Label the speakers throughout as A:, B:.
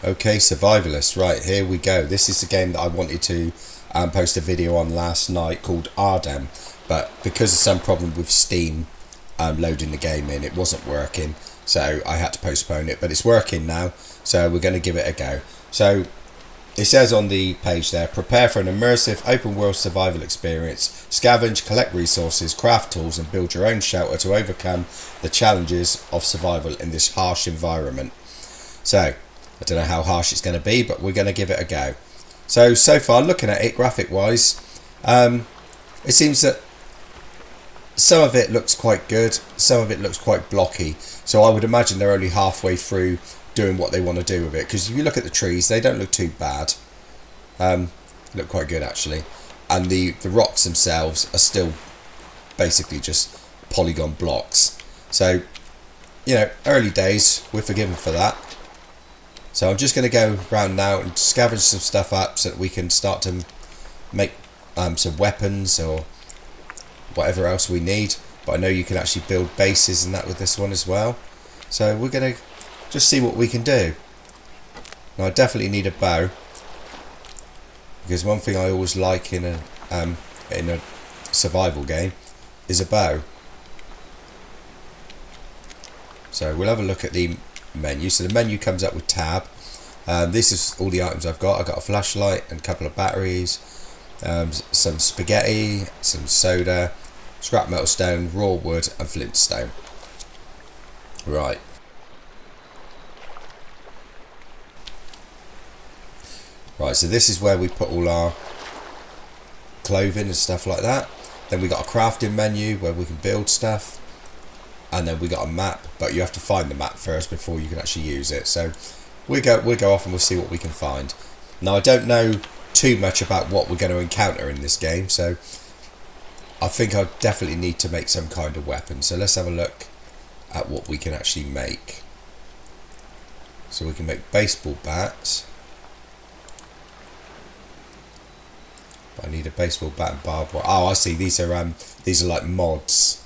A: Okay, survivalists, right, here we go. This is the game that I wanted to post a video on last night called Ardem, but because of some problem with Steam loading the game in, it wasn't working, so I had to postpone it, but it's working now, so we're going to give it a go. So it says on the page there, prepare for an immersive open world survival experience, scavenge, collect resources, craft tools and build your own shelter to overcome the challenges of survival in this harsh environment. So I don't know how harsh it's going to be, but we're going to give it a go. So far, looking at it graphic wise, it seems that some of it looks quite good, some of it looks quite blocky, so I would imagine they're only halfway through doing what they want to do with it, because if you look at the trees, they don't look too bad. Look quite good actually, and the rocks themselves are still basically just polygon blocks, so you know, early days, we're forgiven for that. So I'm just going to go around now and scavenge some stuff up so that we can start to make some weapons or whatever else we need. But I know you can actually build bases and that with this one as well. So we're going to just see what we can do. Now I definitely need a bow, because one thing I always like in a survival game is a bow. So we'll have a look at the menu. So the menu comes up with tab. This is all the items I've got. I've got a flashlight and a couple of batteries, some spaghetti, some soda, scrap metal stone, raw wood and flint stone. Right. Right, so this is where we put all our clothing and stuff like that. Then we got a crafting menu where we can build stuff. And then we got a map, but you have to find the map first before you can actually use it. So we'll go off and we'll see what we can find. Now I don't know too much about what we're going to encounter in this game, so I think I definitely need to make some kind of weapon. So let's have a look at what we can actually make. So we can make baseball bats. But I need a baseball bat and barbed wire. Oh, I see. These are like mods.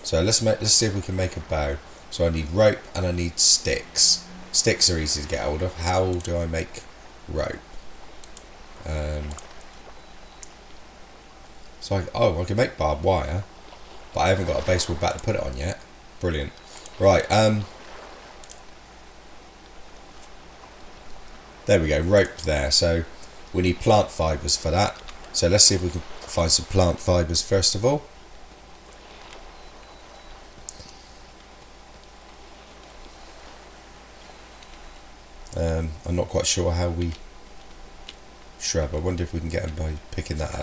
A: So let's see if we can make a bow. So I need rope and I need sticks. Sticks are easy to get hold of. How do I make rope? I can make barbed wire, but I haven't got a baseball bat to put it on yet. Brilliant. Right. There we go. Rope there. So we need plant fibres for that. So let's see if we can find some plant fibres first of all. I'm not quite sure how we shrub. I wonder if we can get them by picking that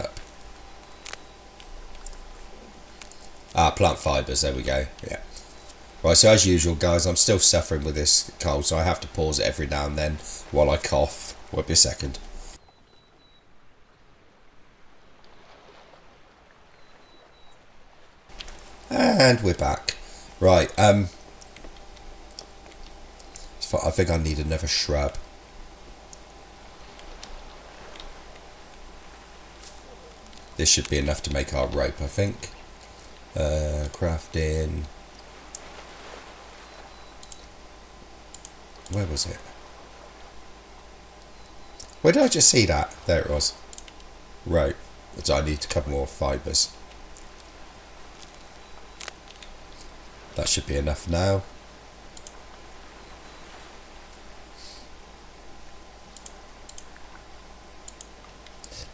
A: up. Plant fibres, there we go. Yeah. Right, so as usual guys, I'm still suffering with this cold, so I have to pause it every now and then while I cough. Won't be a second. And we're back. Right, I think I need another shrub. This should be enough to make our rope, I think. Crafting. Where was it? Where did I just see that? There it was. Rope. So I need a couple more fibres. That should be enough now.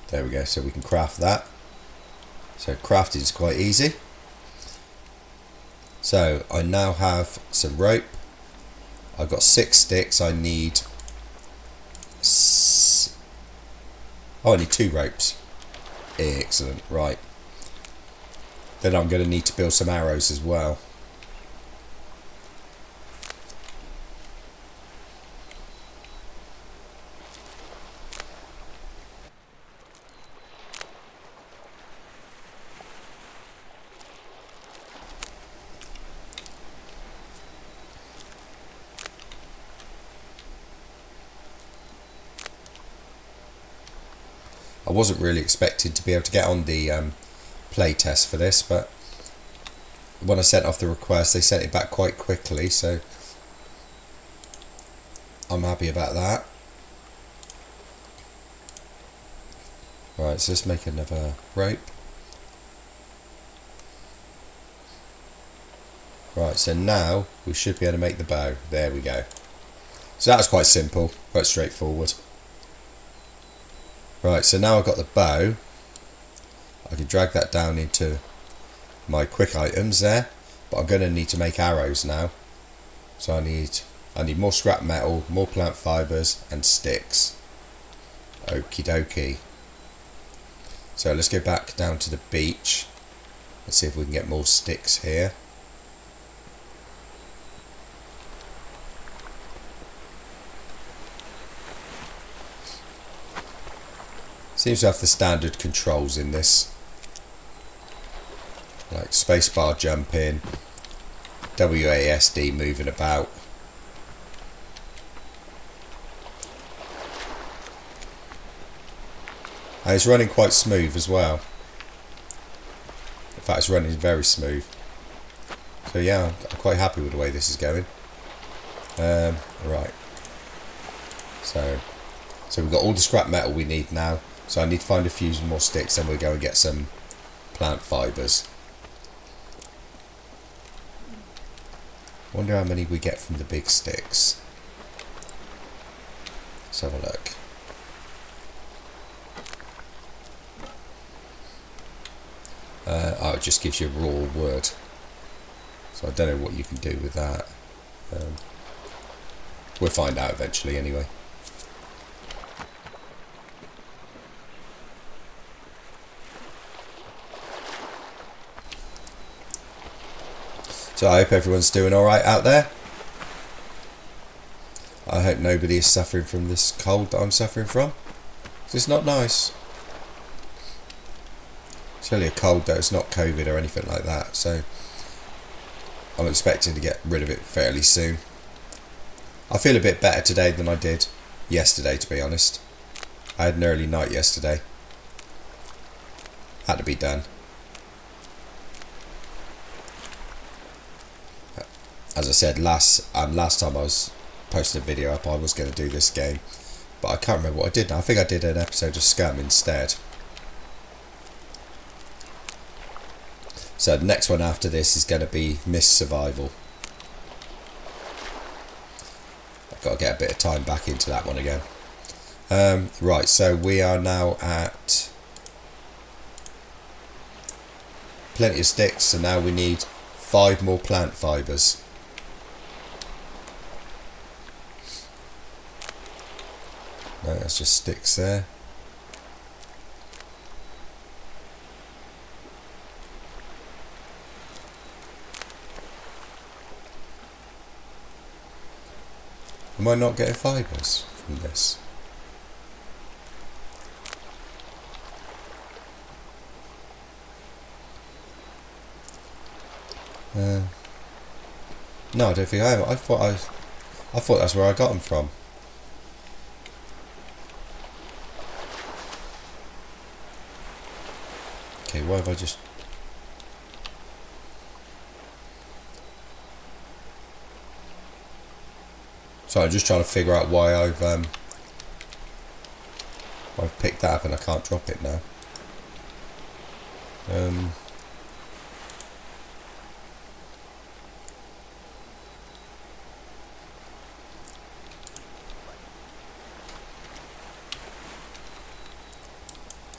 A: There we go, so we can craft that. So crafting is quite easy. So I now have some rope. I've got 6 sticks. I need I need 2 ropes. Excellent, right. Then I'm going to need to build some arrows as well. I wasn't really expecting to be able to get on the playtest for this, but when I sent off the request, they sent it back quite quickly, so I'm happy about that. Right, so let's make another rope. Right, so now we should be able to make the bow. There we go. So that was quite simple, quite straightforward. Right, so now I've got the bow. I can drag that down into my quick items there, but I'm going to need to make arrows now. So I need more scrap metal, more plant fibres and sticks. Okie dokie. So let's go back down to the beach. Let's see if we can get more sticks here. Seems to have the standard controls in this, like spacebar jumping, WASD moving about. And it's running quite smooth as well. In fact, it's running very smooth. So yeah, I'm quite happy with the way this is going. Right. So we've got all the scrap metal we need now. So I need to find a few more sticks, and we'll go and get some plant fibres. Wonder how many we get from the big sticks. Let's have a look. Oh, it just gives you raw wood. So I don't know what you can do with that. We'll find out eventually anyway. So I hope everyone's doing alright out there. I hope nobody is suffering from this cold that I'm suffering from. It's not nice. It's only a cold though, it's not COVID or anything like that, so I'm expecting to get rid of it fairly soon. I feel a bit better today than I did yesterday, to be honest. I had an early night yesterday. Had to be done. As I said last time I was posting a video up, I was going to do this game, but I can't remember what I did now. I think I did an episode of Scum instead. So the next one after this is going to be Mist Survival. I've got to get a bit of time back into that one again. Right, so we are now at plenty of sticks, so now we need 5 more plant fibres. No, that's just sticks there. Am I not getting fibres from this? No, I don't think I am. I thought that's where I got them from. Okay, why have I just... So I'm just trying to figure out why I've picked that up and I can't drop it now.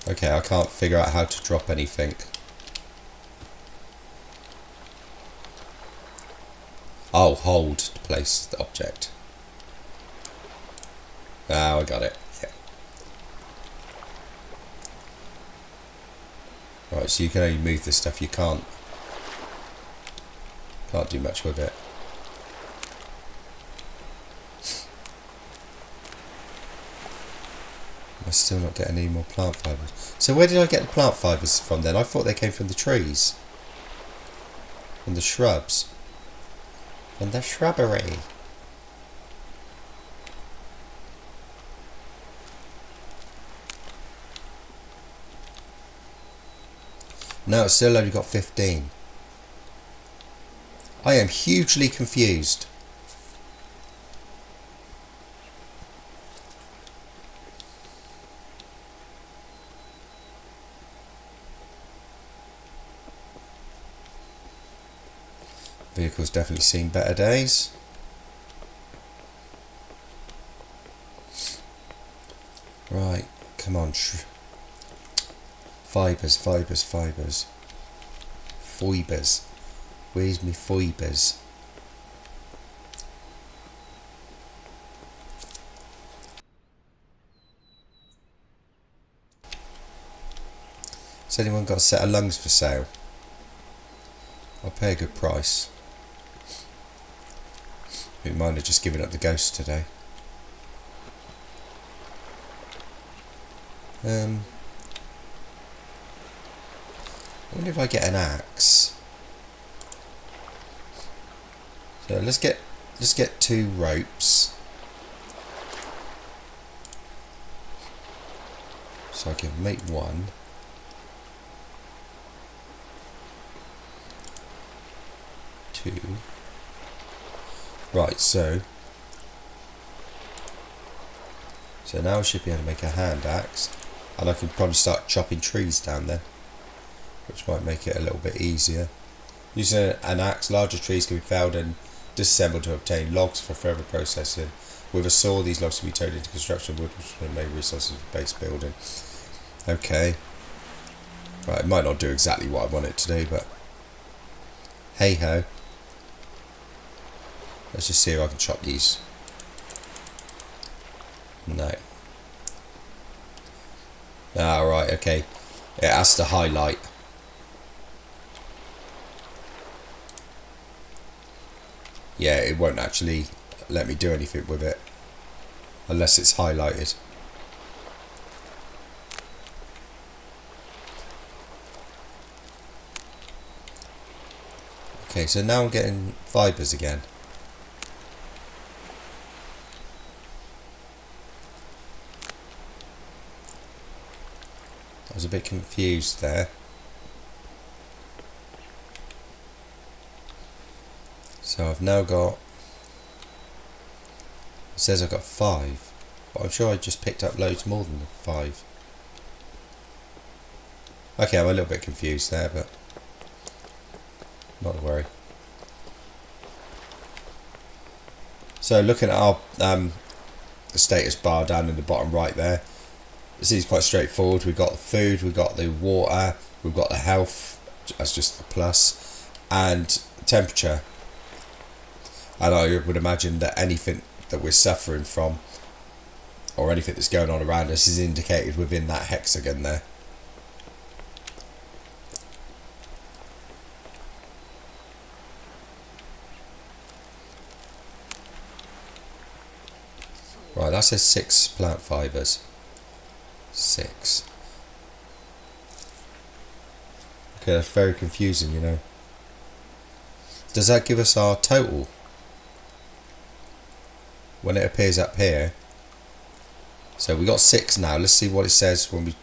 A: Okay, I can't figure out how to drop anything. Oh, hold to place the object. Oh, I got it. Yeah. Right, so you can only move this stuff. You can't do much with it. I'm still not getting any more plant fibres. So where did I get the plant fibres from then? I thought they came from the trees. From the shrubs. From the shrubbery. No, it's still only got 15. I am hugely confused. Vehicle's definitely seen better days. Right, come on. Fibres. Fibres. Where's me fibres? Has anyone got a set of lungs for sale? I'll pay a good price. I think mine are just giving up the ghost today. I wonder if I get an axe. So let's get 2 ropes. So I can make 1. Right, so now I should be able to make a hand axe, and I can probably start chopping trees down there, which might make it a little bit easier. Using an axe, larger trees can be felled and disassembled to obtain logs for further processing. With a saw, these logs can be turned into construction wood, which will make resources for base building. Okay. Right, it might not do exactly what I want it to do, but hey ho. Let's just see if I can chop these. No. Ah, right, okay. It has to highlight. Yeah, it won't actually let me do anything with it unless it's highlighted. Okay, so now I'm getting fibres again. I was a bit confused there. So I've now got, it says I've got 5, but I'm sure I just picked up loads more than 5. Okay, I'm a little bit confused there, but not to worry. So looking at our status bar down in the bottom right there, this is quite straightforward. We've got the food, we've got the water, we've got the health, that's just the plus, and temperature. And I would imagine that anything that we're suffering from, or anything that's going on around us, is indicated within that hexagon there. Right, that says 6 plant fibres. 6. Okay, that's very confusing, you know. Does that give us our total? When it appears up here. So we got 6 now. Let's see what it says when we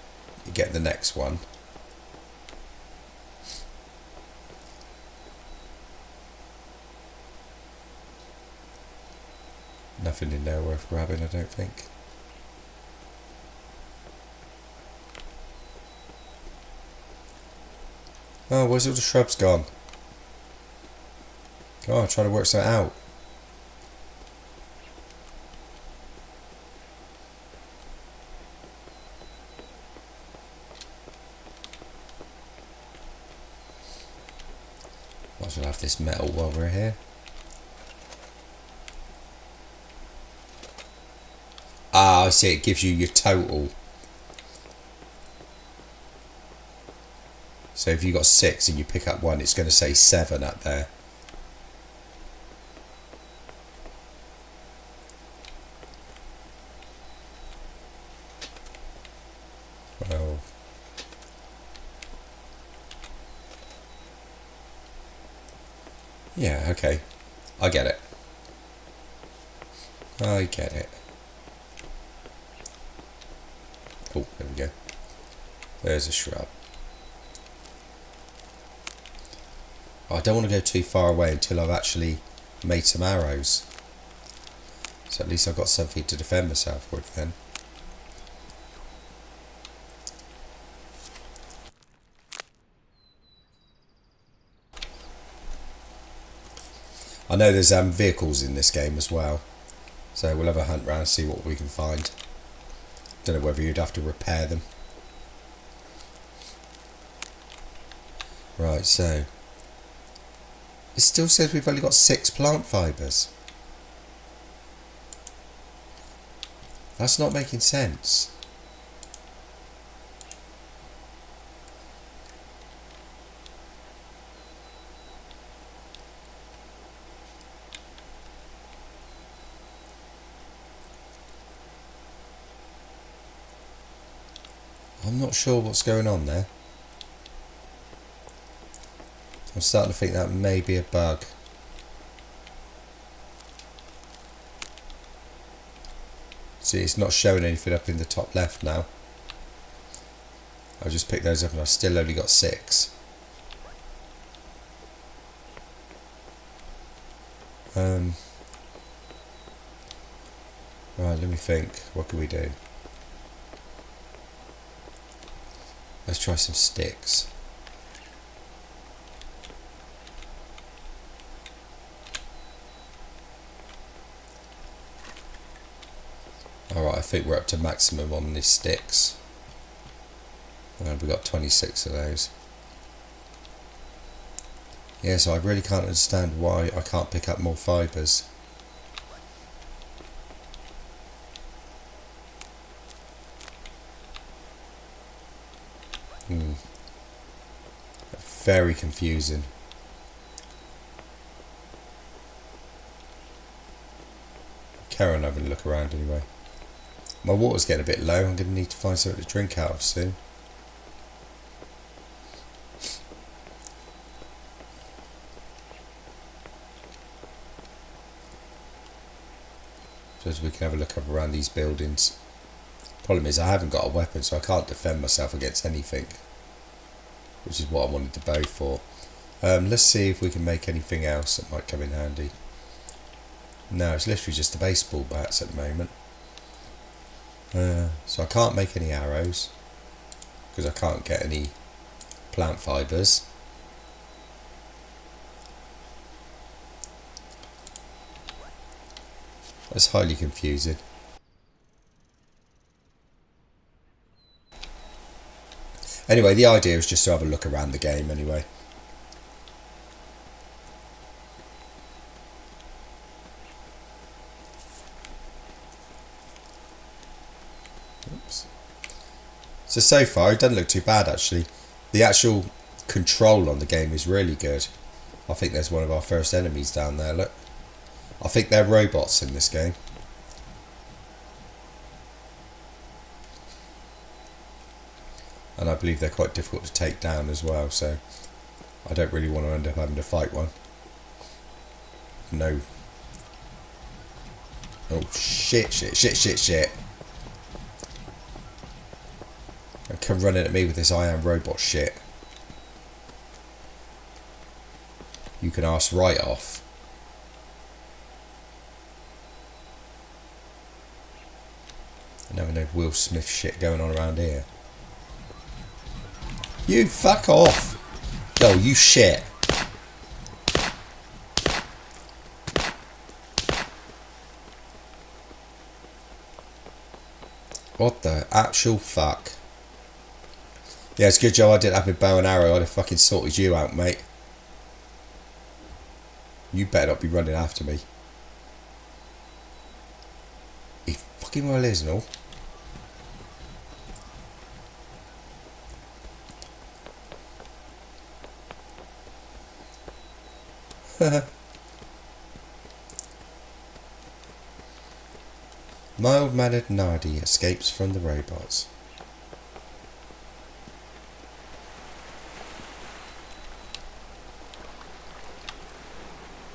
A: get the next one. Nothing in there worth grabbing, I don't think. Oh, where's all the shrubs gone? Oh, I'm trying to work something out. Might as well have this metal while we're here. Ah, I see, it gives you your total. So if you got 6 and you pick up 1, it's going to say 7 up there. Well, yeah, okay. I get it. I get it. Oh, there we go. There's a shrub. I don't want to go too far away until I've actually made some arrows. So at least I've got something to defend myself with then. I know there's vehicles in this game as well, so we'll have a hunt round, see what we can find. Don't know whether you'd have to repair them. Right, so it still says we've only got 6 plant fibres. That's not making sense. I'm not sure what's going on there. I'm starting to think that may be a bug. See, it's not showing anything up in the top left now. I'll just pick those up and I've still only got 6. Right, let me think. What can we do? Let's try some sticks. Alright, I think we're up to maximum on these sticks. And we've got 26 of those. Yeah, so I really can't understand why I can't pick up more fibres. Very confusing. Carry on having a look around anyway. My water's getting a bit low. I'm going to need to find something to drink out of soon. So as we can have a look up around these buildings. Problem is I haven't got a weapon, so I can't defend myself against anything, which is what I wanted the bow for. Let's see if we can make anything else that might come in handy. No, it's literally just the baseball bats at the moment. So I can't make any arrows because I can't get any plant fibres. That's highly confusing. Anyway, the idea is just to have a look around the game anyway. Oops. So far it doesn't look too bad actually. The actual control on the game is really good. I think there's one of our first enemies down there, look. I think they're robots in this game. And I believe they're quite difficult to take down as well, so I don't really want to end up having to fight one. No. Oh shit. And come running at me with this I am robot shit. You can ask right off. I never know Will Smith shit going on around here. You fuck off! Oh, you shit. What the actual fuck? Yeah, it's a good job I didn't have my bow and arrow. I'd have fucking sorted you out, mate. You better not be running after me. He fucking well is and all. Mild-mannered Nardi escapes from the robots.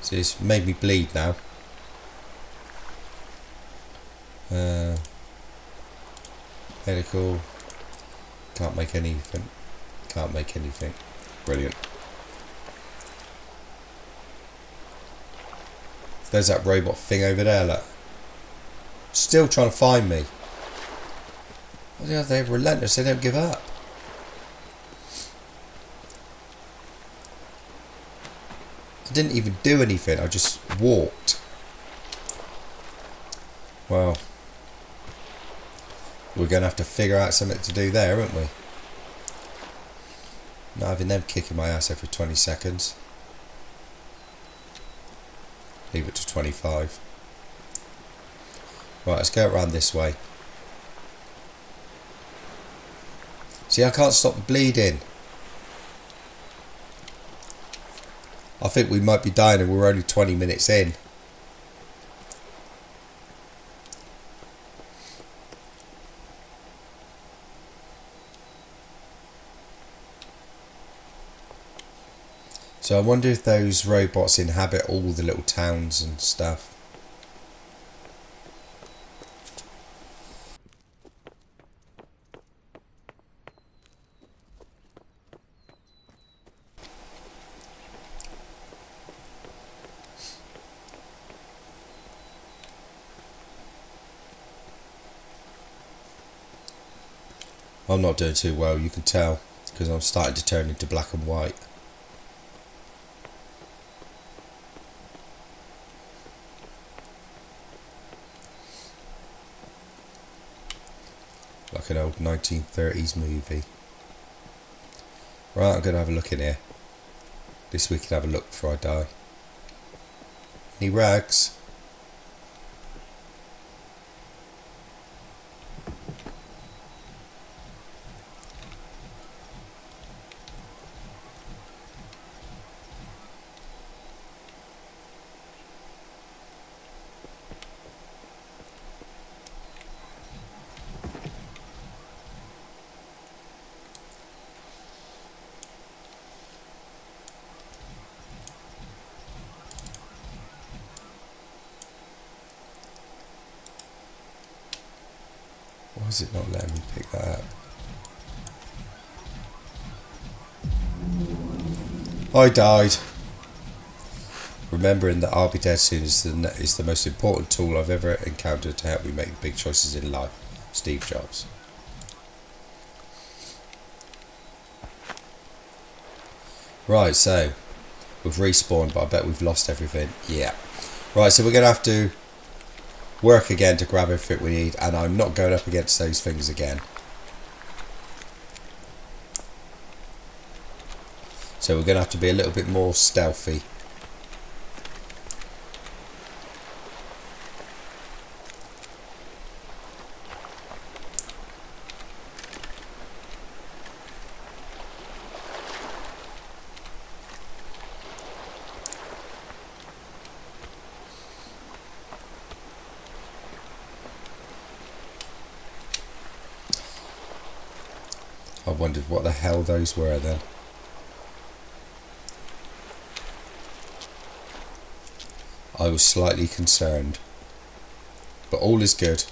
A: See, it's made me bleed now. Medical. Can't make anything. Can't make anything. Brilliant. There's that robot thing over there, look. Still trying to find me. They're relentless, they don't give up. I didn't even do anything, I just walked. Well, we're going to have to figure out something to do there, aren't we? Not having them kicking my ass every 20 seconds. Leave it to 25. Right, let's go around this way. See, I can't stop the bleeding. I think we might be dying and we're only 20 minutes in. So I wonder if those robots inhabit all the little towns and stuff. I'm not doing too well, you can tell, because I'm starting to turn into black and white. Like an old 1930s movie. Right, I'm going to have a look in here. This week, have a look before I die. Any rags? Why is it not letting me pick that up? I died. Remembering that I'll be dead soon is the most important tool I've ever encountered to help me make big choices in life. Steve Jobs. Right, so we've respawned, but I bet we've lost everything. Yeah. Right, so we're going to have to work again to grab everything we need, and I'm not going up against those things again. So we're going to have to be a little bit more stealthy. I wondered what the hell those were then. I was slightly concerned, but all is good.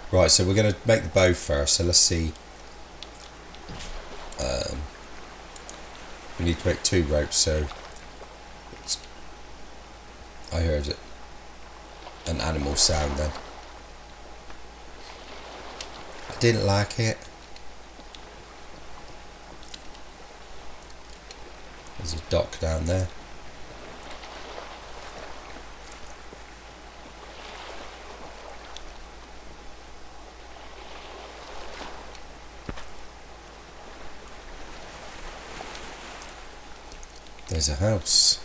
A: Right, so we're going to make the bow first, so let's see. We need to make 2 ropes, so I heard it. An animal sound then. I didn't like it. There's a dock down there. There's a house.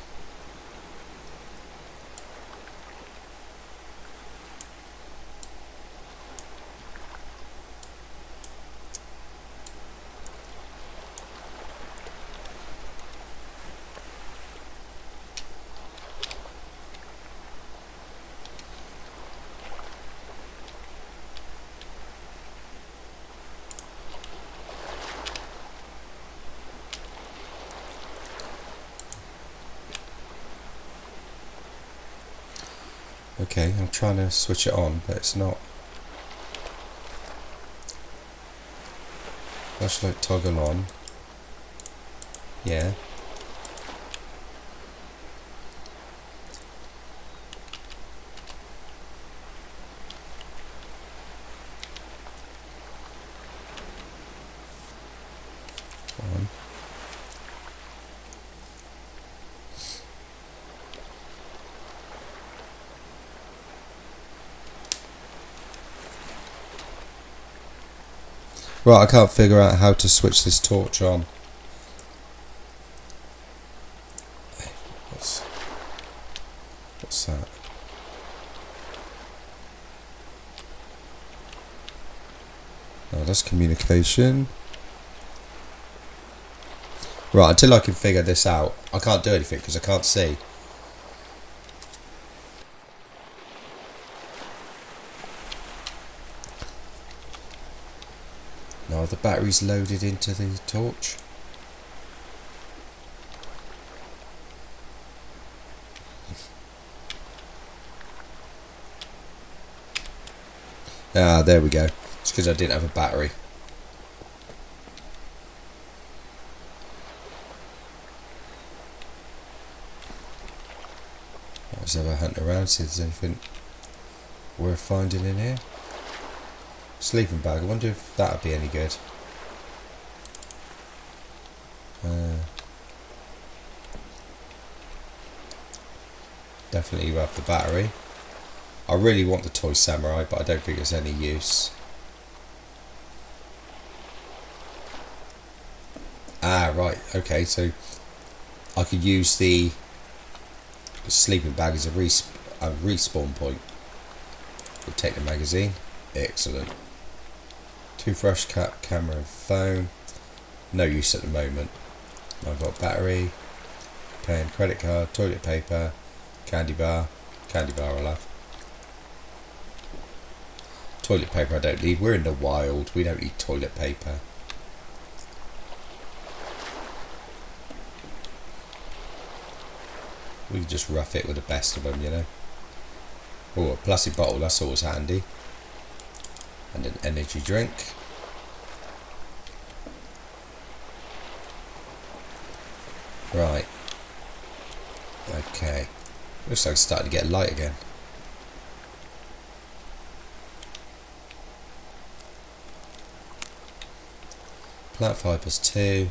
A: Okay, I'm trying to switch it on, but it's not. Flashlight toggle on. Yeah. Right, I can't figure out how to switch this torch on. What's that? Oh, that's communication. Right, until I can figure this out, I can't do anything because I can't see. No, the battery's loaded into the torch. Ah, there we go. It's because I didn't have a battery. Let's have a hunt around, see if there's anything worth finding in here. Sleeping bag, I wonder if that would be any good. Definitely you have the battery. I really want the toy samurai, but I don't think it's any use. Ah, right, okay, so I could use the sleeping bag as a respawn point. We'll take the magazine. Excellent. Toothbrush, cap, camera and phone. No use at the moment. I've got battery, pen, credit card, toilet paper, candy bar. Candy bar I'll have. Toilet paper I don't need. We're in the wild. We don't need toilet paper. We can just rough it with the best of them, you know. Oh, a plastic bottle, that's always handy. And an energy drink. Right. Okay. Looks like it's starting to get light again. Plant fibres 2,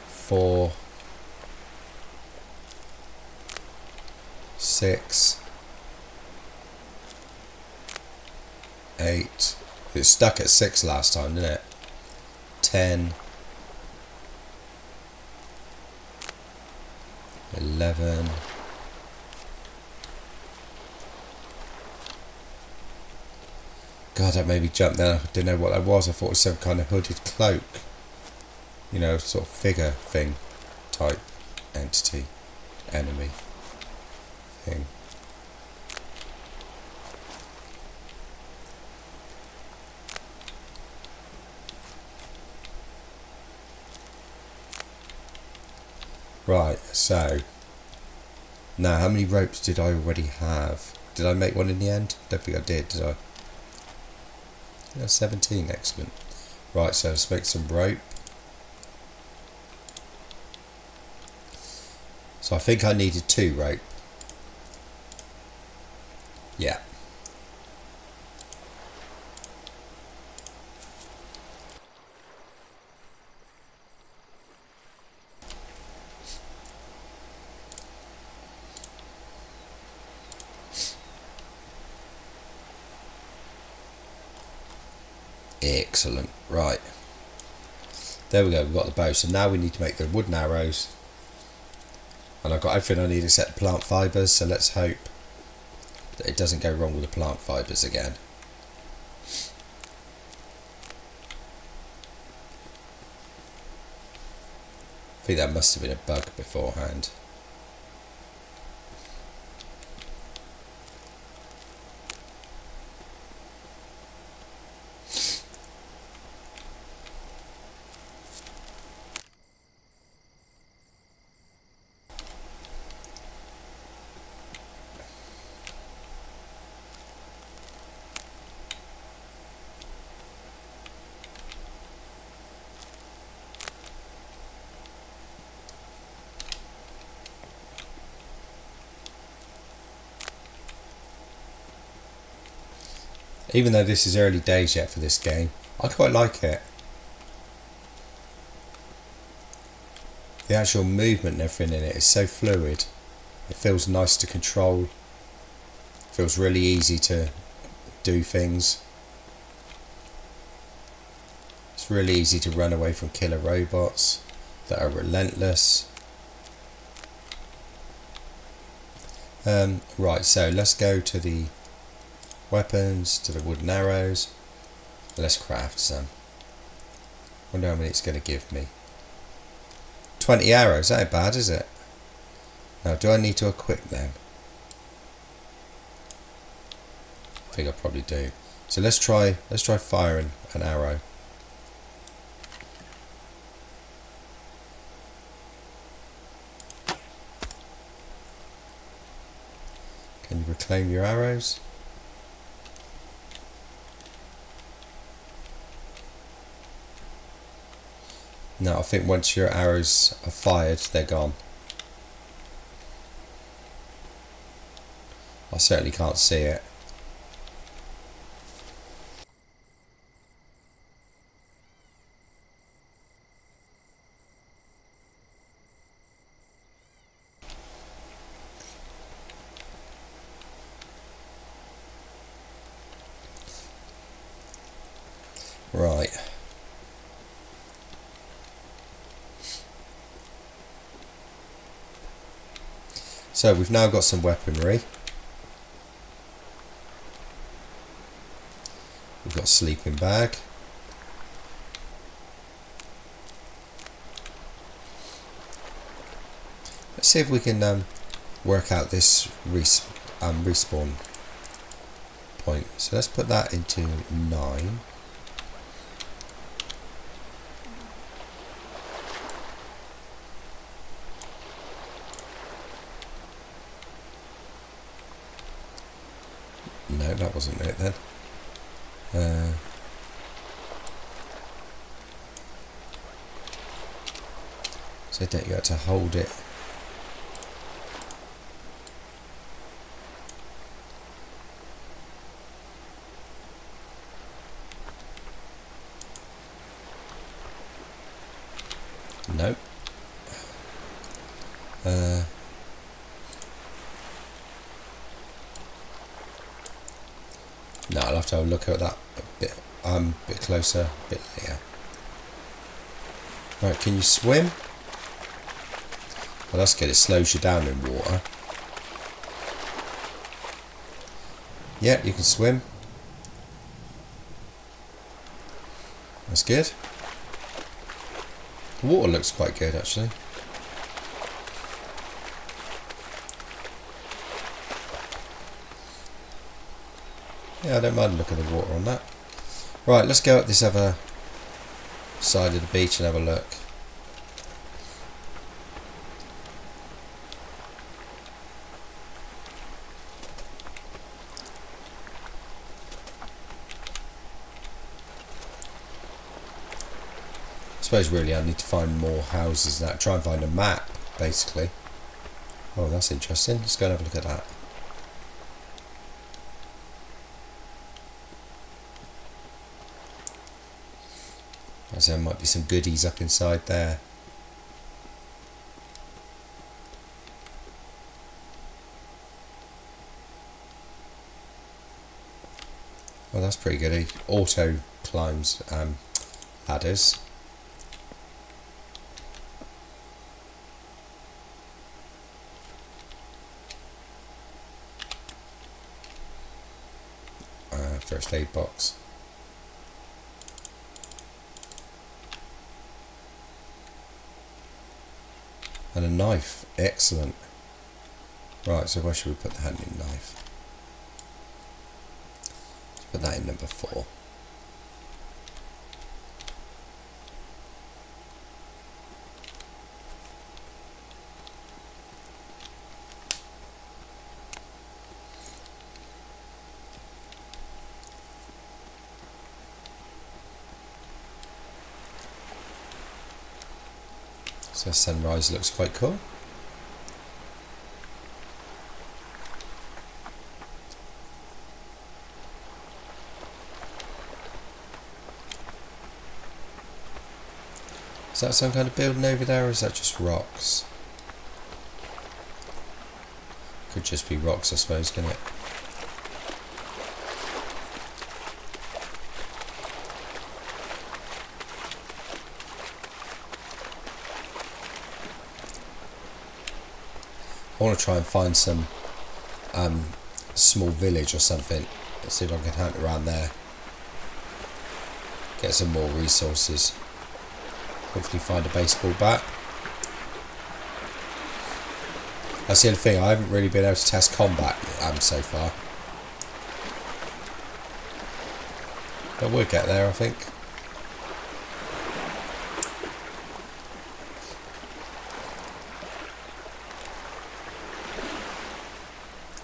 A: 4, 6, 8. It was stuck at 6 last time, didn't it? 10, 11. God, that made me jump then. I didn't know what that was. I thought it was some kind of hooded cloak. You know, sort of figure thing. Type. Entity. Enemy. Thing. Right, so. Now, how many ropes did I already have? Did I make one in the end? Don't think I did I? Yeah, 17, excellent. Right, so let's make some rope. So I think I needed 2 rope. Yeah. Excellent. Right. There we go, we've got the bow. So now we need to make the wooden arrows. And I've got everything I need except plant fibres, so let's hope that it doesn't go wrong with the plant fibres again. I think that must have been a bug beforehand. Even though this is early days yet for this game, I quite like it. The actual movement and everything in it is so fluid. It feels nice to control. It feels really easy to do things. It's really easy to run away from killer robots that are relentless. Right, so let's go to the weapons, to the wooden arrows. Let's craft some. Wonder how many it's going to give me. 20 arrows, that ain't bad, is it? Now, do I need to equip them? I think I probably do. So let's try firing an arrow. Can you reclaim your arrows? No, I think once your arrows are fired, they're gone. I certainly can't see it. Right. So we've now got some weaponry. We've got a sleeping bag. Let's see if we can work out this respawn point. So let's put that into 9. No, that wasn't it then. So don't you have to hold it? Nope. No, I'll have to have a look at that a bit closer, a bit later. Right, can you swim? Well, that's good. It slows you down in water. Yeah, you can swim. That's good. The water looks quite good, actually. Yeah, I don't mind looking at the water on that. Right, let's go up this other side of the beach and have a look. I suppose really I need to find more houses and that. Try and find a map, basically. Oh, that's interesting. Let's go and have a look at that. As there might be some goodies up inside there. Well, that's pretty good. He auto climbs ladders. First aid box. And a knife. Excellent. Right, so where should we put the hunting knife? Let's put that in number 4. So sunrise looks quite cool. Is that some kind of building over there, or is that just rocks? Could just be rocks, I suppose, couldn't it? I want to try and find some small village or something. Let's see if I can hunt around there. Get some more resources. Hopefully find a baseball bat. That's the only thing, I haven't really been able to test combat so far. But we'll get there, I think.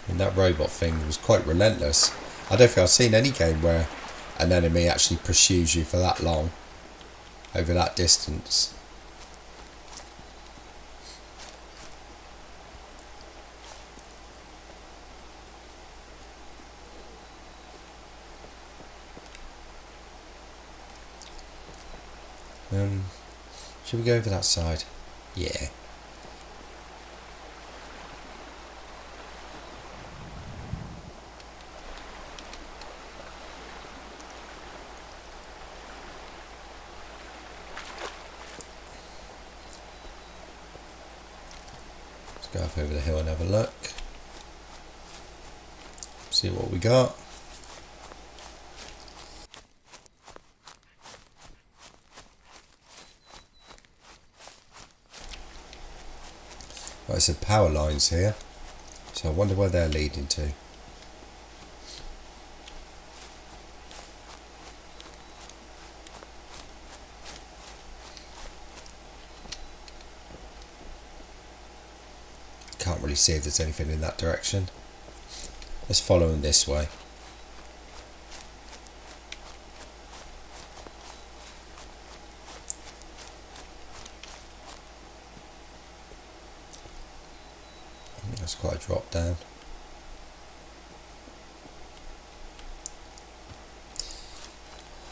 A: And that robot thing was quite relentless. I don't think I've seen any game where an enemy actually pursues you for that long, over that distance. Should we go over that side? Yeah. Let's go up over the hill and have a look. See what we got. Right, so power lines here. So I wonder where they're leading to. Can't really see if there's anything in that direction. Let's follow them this way. That's quite a drop down.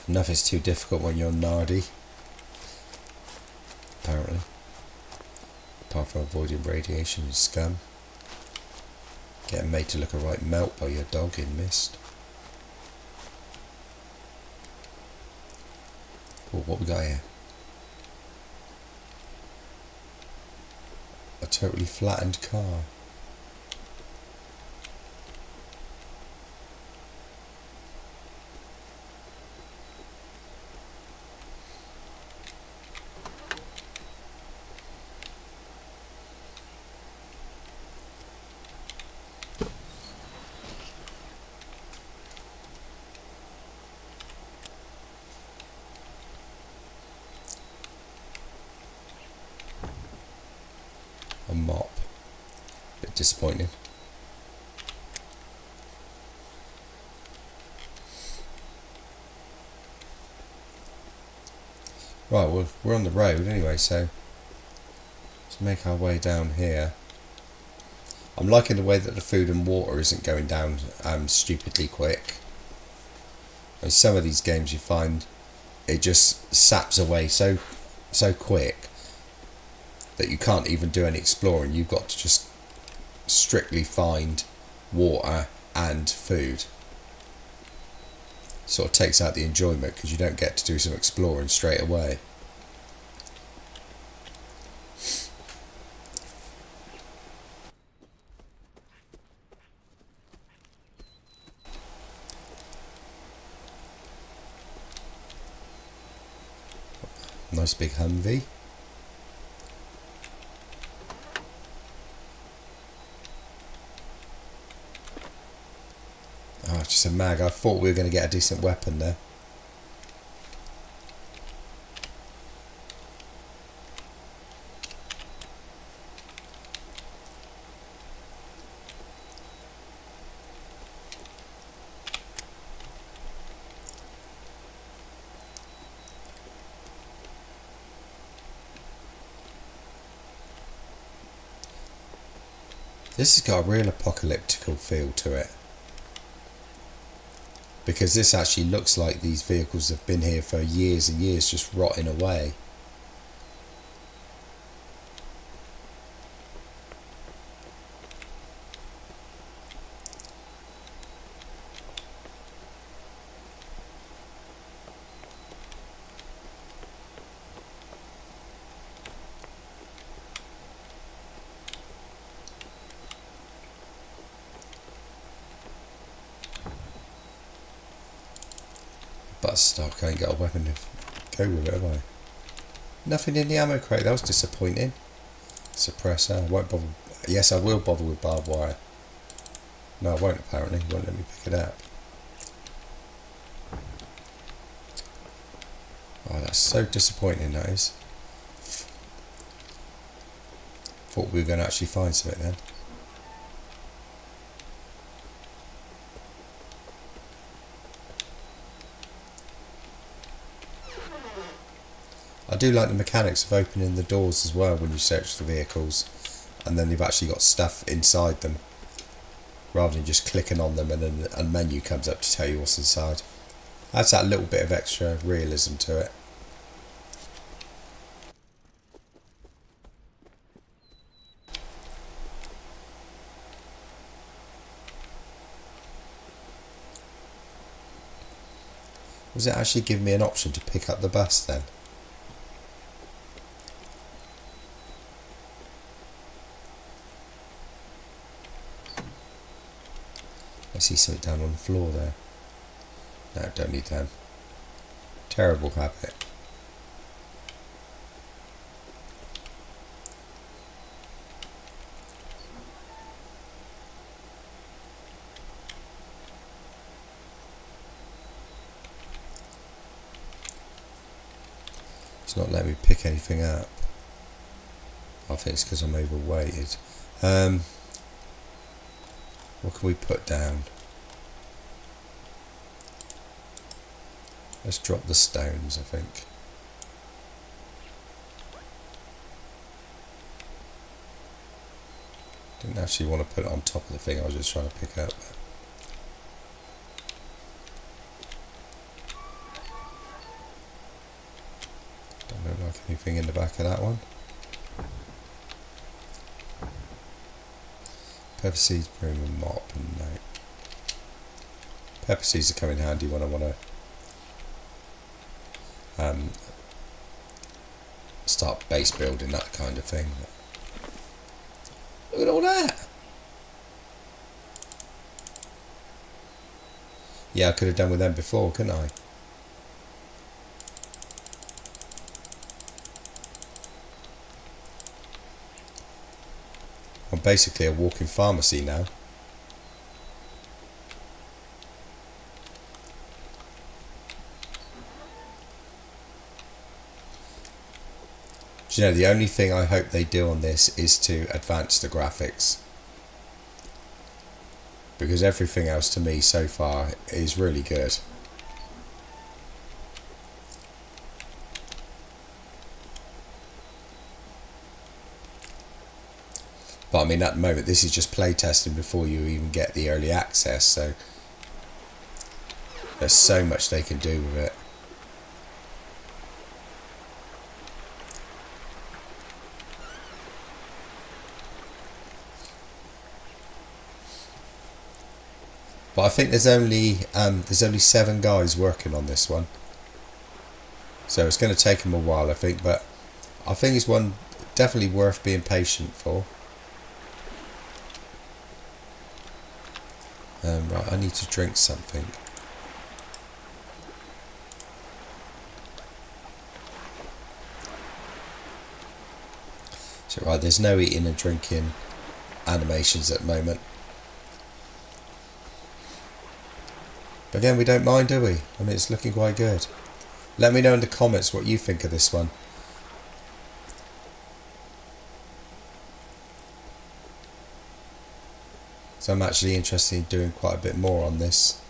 A: Nothing's too difficult when you're nardy, apparently. Apart from avoiding radiation and scum. Getting made to look a right melt by your dog in mist. Oh, what we got here? A totally flattened car. A mop. Bit disappointing. Right, well, we're on the road anyway, so let's make our way down here. I'm liking the way that the food and water isn't going down stupidly quick. And some of these games you find it just saps away so quick that you can't even do any exploring. You've got to just strictly find water and food. Sort of takes out the enjoyment because you don't get to do some exploring straight away. Nice big Humvee. Oh, it's just a mag. I thought we were going to get a decent weapon there. This has got a real apocalyptical feel to it. Because this actually looks like these vehicles have been here for years and years, just rotting away. But stock, I ain't got a weapon to go with it, have I? Nothing in the ammo crate, that was disappointing. Suppressor, I won't bother. Yes, I will bother with barbed wire. No, I won't apparently, he won't let me pick it up. Oh, that's so disappointing, that is. Thought we were going to actually find something then. I do like the mechanics of opening the doors as well when you search the vehicles, and then you've actually got stuff inside them rather than just clicking on them and then a menu comes up to tell you what's inside. Adds that little bit of extra realism to it. Was it actually giving me an option to pick up the bus then? I see something down on the floor there. No, don't need them. Terrible habit. It's not letting me pick anything up. I think it's because I'm overweighted. What can we put down? Let's drop the stones, I think. Didn't actually want to put it on top of the thing I was just trying to pick up. Don't look like anything in the back of that one. Pepper seeds, broom and mop, and no. Pepper seeds are coming in handy when I want to start base building, that kind of thing. Look at all that! Yeah, I could have done with them before, couldn't I? I'm basically a walking pharmacy now. Do you know, the only thing I hope they do on this is to advance the graphics. Because everything else to me so far is really good. But I mean, at the moment, this is just playtesting before you even get the early access, so there's so much they can do with it. But I think there's only 7 guys working on this one, so it's going to take them a while, I think. But I think it's one definitely worth being patient for. Right, I need to drink something. So right, there's no eating and drinking animations at the moment. But again, we don't mind, do we? I mean, it's looking quite good. Let me know in the comments what you think of this one. So I'm actually interested in doing quite a bit more on this.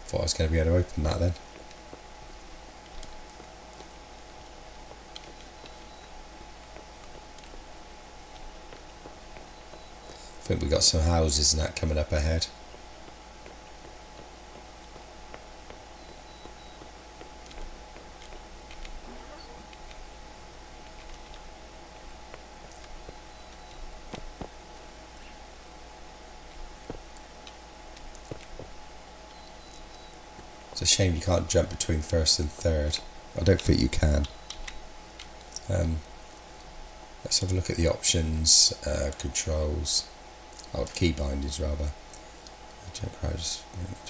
A: Thought I was going to be able to open that then. I think we got some houses and that coming up ahead. a shame you can't jump between first and third. I don't think you can. Let's have a look at the options, controls, key bindings rather. Jump crouch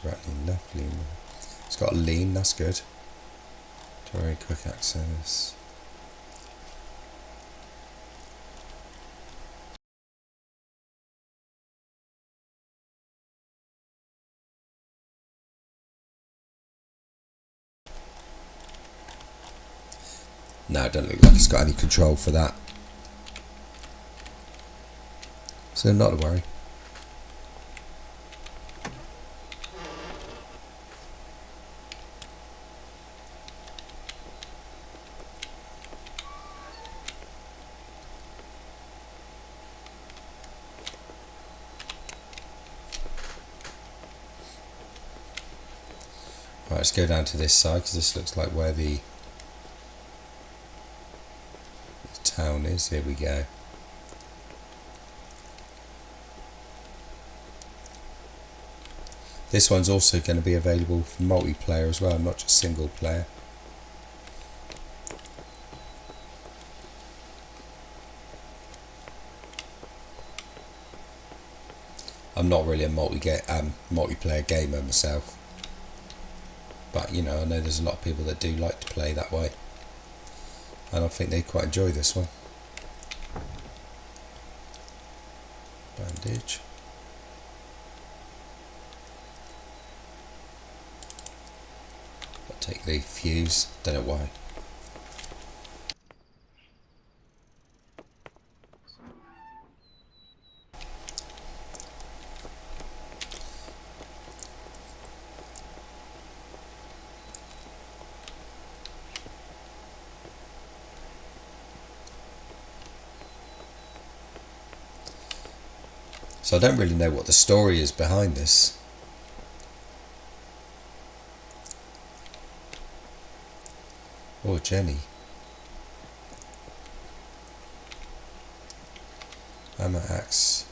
A: directly left, lean. It's got a lean, that's good. Very quick access. No, it doesn't look like it's got any control for that. So not to worry. Right, let's go down to this side because this looks like where the town is. Here we go. This one's also going to be available for multiplayer as well, not just single player. I'm not really a multiplayer gamer myself, but you know, I know there's a lot of people that do like to play that way, and I think they quite enjoy this one. Bandage. I'll take the fuse, don't know why. So I don't really know what the story is behind this. Oh, Jenny. Hammer, axe.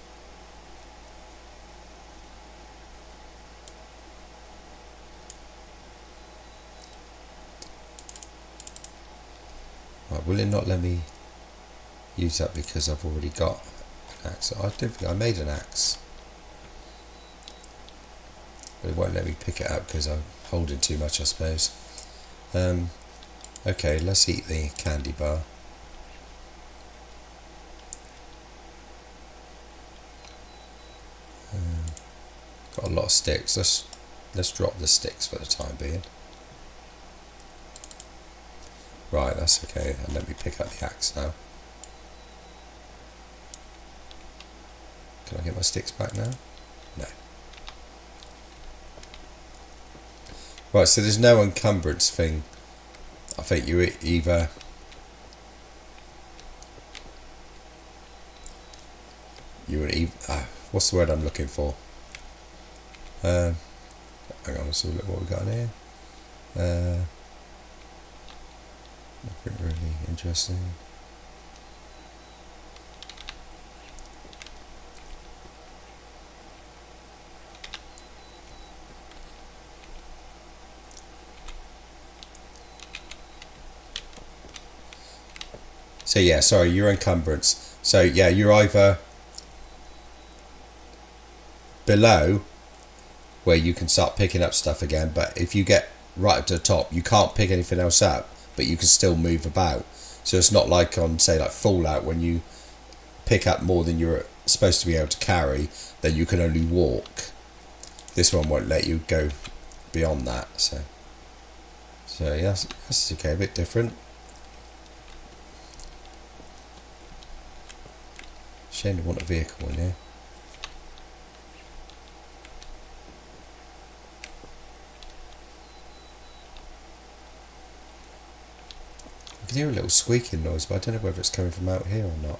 A: Right, will it not let me use that because I've already got an axe? I don't think I made an axe. But it won't let me pick it up because I'm holding too much, I suppose. Okay, let's eat the candy bar. Got a lot of sticks. Let's drop the sticks for the time being. Right, that's okay. And let me pick up the axe now. Can I get my sticks back now? No. Right, so there's no encumbrance thing. I think you either what's the word I'm looking for? Hang on, let's have a look what we got in here. Nothing really interesting. So yeah, sorry, your encumbrance. So yeah, you're either below where you can start picking up stuff again, but if you get right up to the top, you can't pick anything else up, but you can still move about. So it's not like on, say, like Fallout, when you pick up more than you're supposed to be able to carry, then you can only walk. This one won't let you go beyond that. So yeah, that's okay, a bit different. Shame to want a vehicle in here. I can hear a little squeaking noise, but I don't know whether it's coming from out here or not.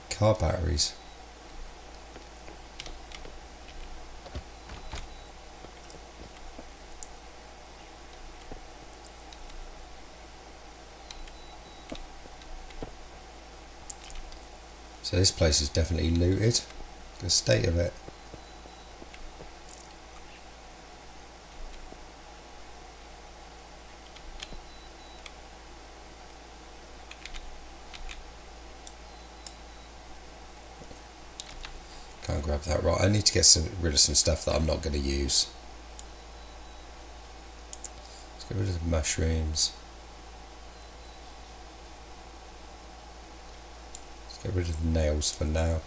A: Car batteries. So this place is definitely looted. The state of it. Can't grab that. Right, I need to get rid of some stuff that I'm not going to use. Let's get rid of the mushrooms. Let's get rid of the nails for now.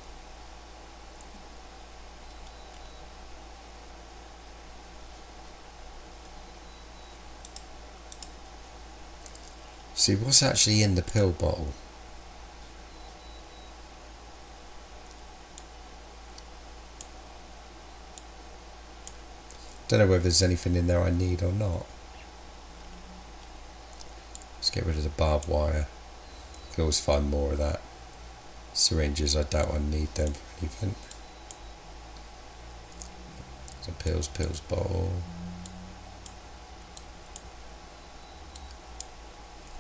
A: See what's actually in the pill bottle. Don't know whether there's anything in there I need or not. Let's get rid of the barbed wire. I can always find more of that. Syringes, I doubt I need them for anything. So pills bottle.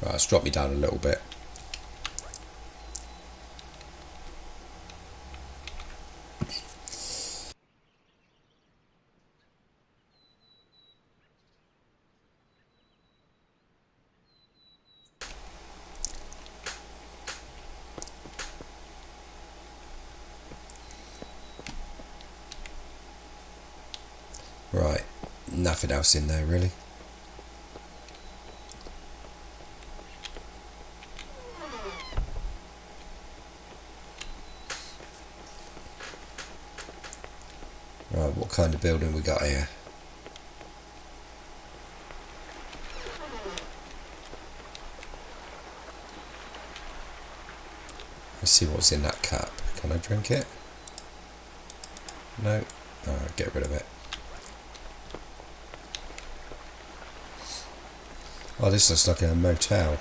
A: Right, it's dropped me down a little bit. Right, nothing else in there really. Right, what kind of building we got here? Let's see what's in that cup. Can I drink it? No. Alright, get rid of it. Oh, this looks like a motel.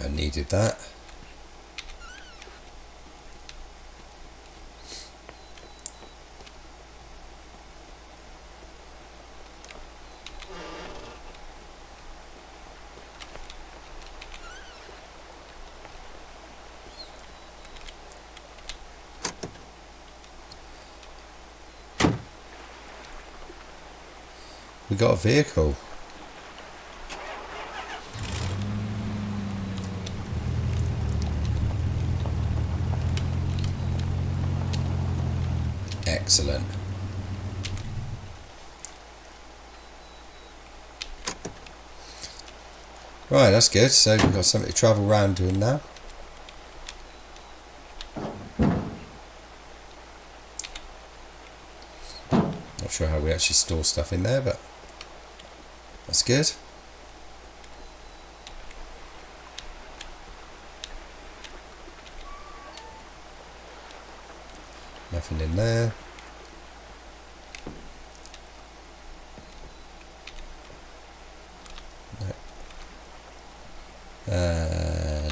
A: I needed that. We got a vehicle. Excellent. Right, that's good. So we've got something to travel around doing now. Not sure how we actually store stuff in there, but that's good. Nothing in there.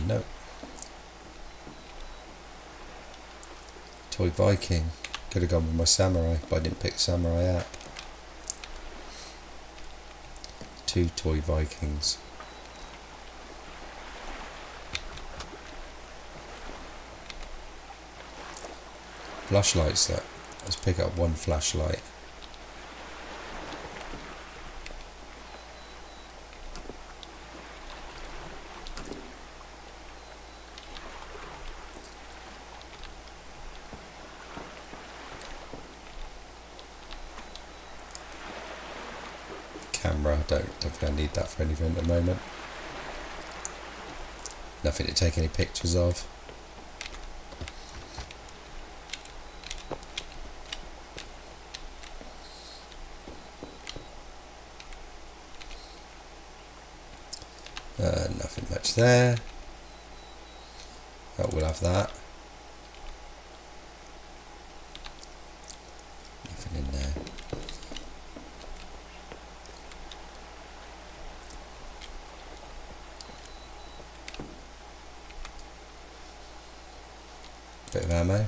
A: No. Toy Viking. Could have gone with my samurai, but I didn't pick samurai up. 2 Toy Vikings. Flashlights that. Let's pick up 1 flashlight. Camera, I don't think I need that for anything at the moment. Nothing to take any pictures of. Nothing much there. Oh, we'll have that. Nothing in there. Bit of ammo.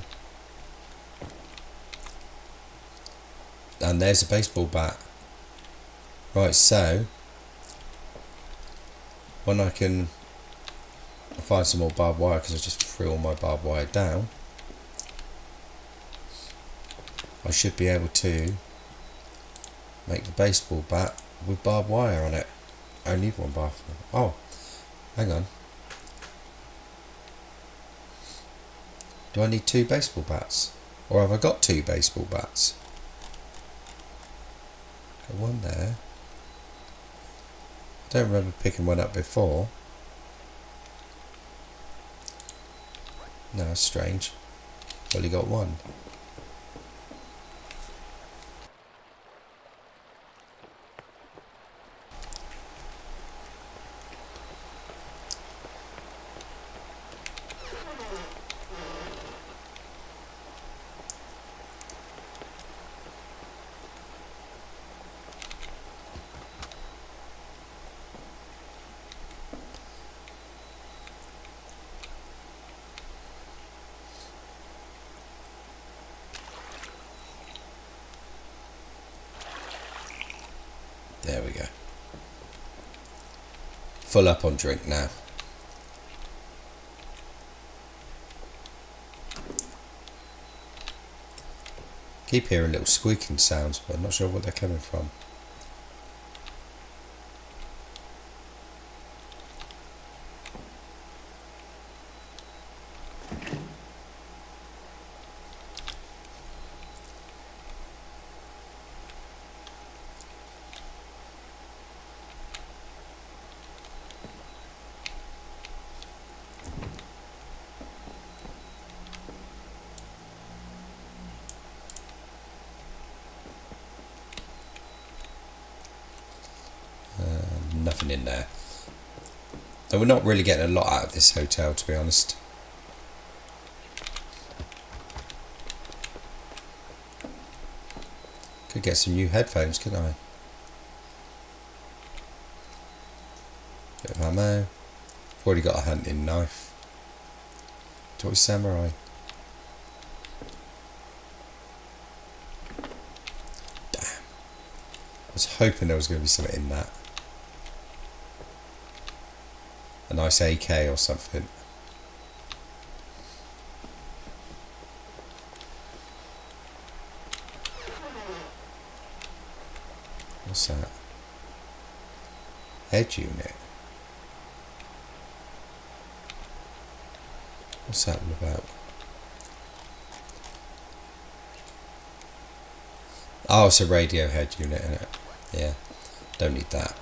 A: And there's a baseball bat. Right, so when I can find some more barbed wire, because I just threw all my barbed wire down, I should be able to make the baseball bat with barbed wire on it. I need one bar. Oh, hang on. Do I need 2 baseball bats? Or have I got 2 baseball bats? Got one there. I don't remember picking one up before. No, that's strange. Only got one. There we go. Full up on drink now. Keep hearing little squeaking sounds, but I'm not sure where they're coming from. Nothing in there. So we're not really getting a lot out of this hotel, to be honest. Could get some new headphones, couldn't I? Bit of ammo. I've already got a hunting knife. Toy samurai. Damn. I was hoping there was going to be something in that. A nice AK or something. What's that? Head unit. What's that all about? Oh, it's a radio head unit, isn't it? Yeah, don't need that.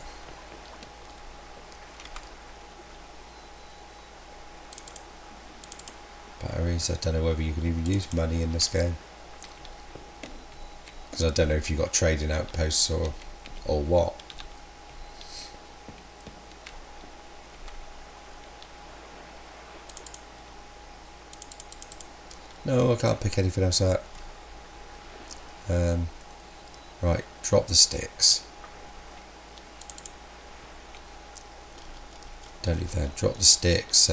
A: Batteries, I don't know whether you can even use money in this game. Because I don't know if you've got trading outposts or what. No, I can't pick anything else out. Right, drop the sticks. Don't need that. Drop the sticks.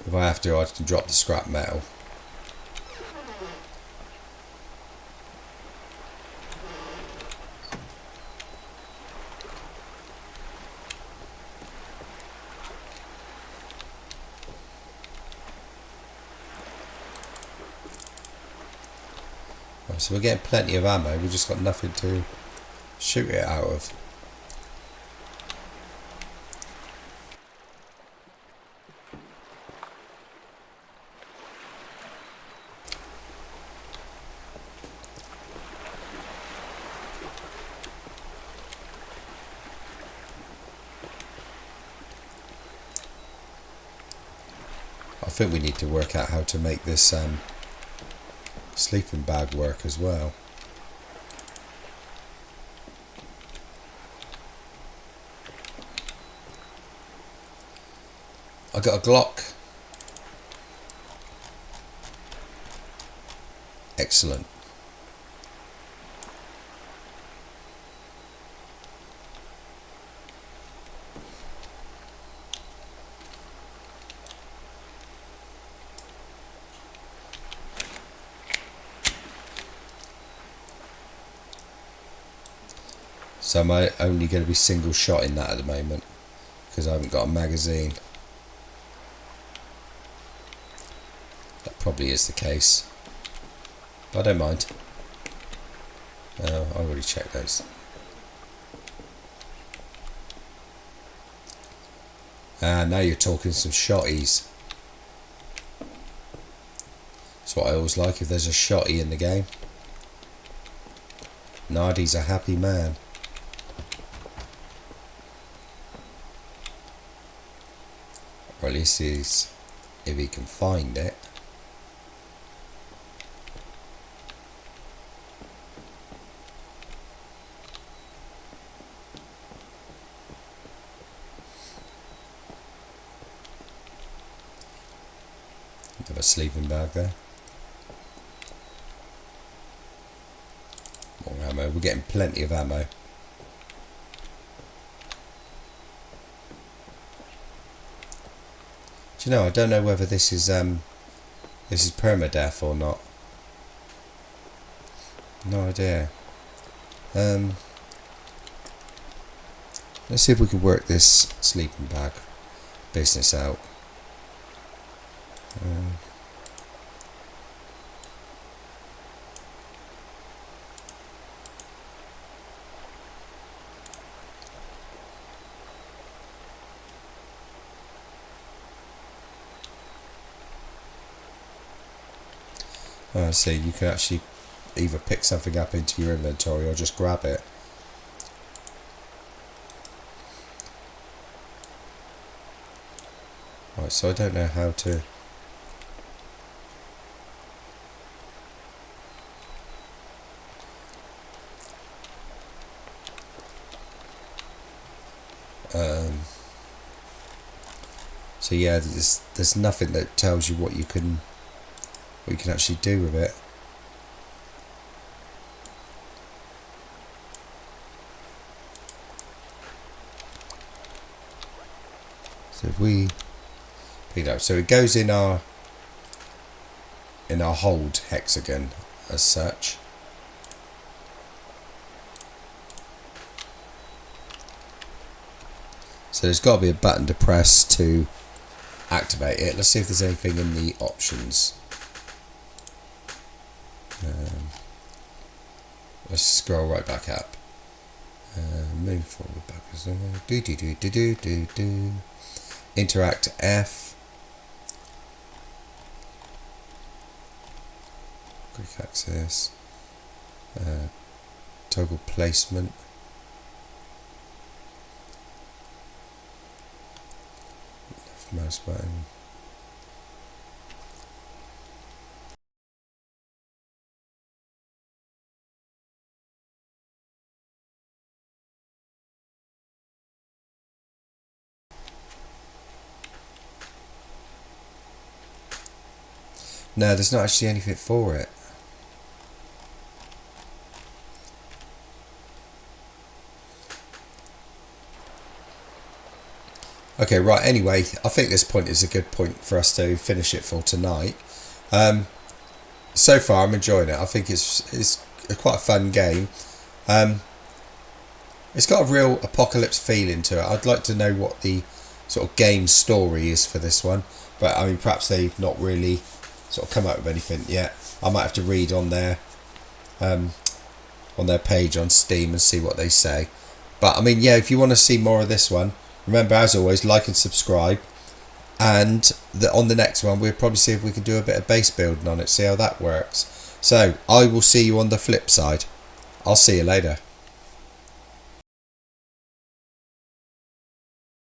A: If I have to, I can drop the scrap metal. Right, so we're getting plenty of ammo, we've just got nothing to shoot it out of. I think we need to work out how to make this sleeping bag work as well. I got a Glock. Excellent. So I'm only going to be single shot in that at the moment because I haven't got a magazine. That probably is the case, but I don't mind. I already checked those. Now you're talking some shotties. That's what I always like, if there's a shotty in the game. Nardi's a happy man. Or at least he's, if he can find it. Have a sleeping bag there. More ammo. We're getting plenty of ammo. Do you know? I don't know whether this is permadeath or not. No idea. Let's see if we can work this sleeping bag business out. See, you can actually either pick something up into your inventory or just grab it. Right, so I don't know how to... So yeah, there's nothing that tells you what you can actually do with it. So if we pick it up, so it goes in our hold hexagon as such. So there's got to be a button to press to activate it. Let's see if there's anything in the options. Let's scroll right back up. Move forward, backwards. Interact F. Quick access. Toggle placement. Left mouse button. No, there's not actually anything for it. Okay, right, anyway, I think this point is a good point for us to finish it for tonight. So far, I'm enjoying it. I think it's quite a fun game. It's got a real apocalypse feeling to it. I'd like to know what the sort of game story is for this one. But, I mean, perhaps they've not really sort of come up with anything yet. I might have to read on their page on Steam and see what they say. But I mean, yeah, if you want to see more of this one, remember, as always, like and subscribe. And on the next one, we'll probably see if we can do a bit of base building on it, see how that works. So I will see you on the flip side. I'll see you later.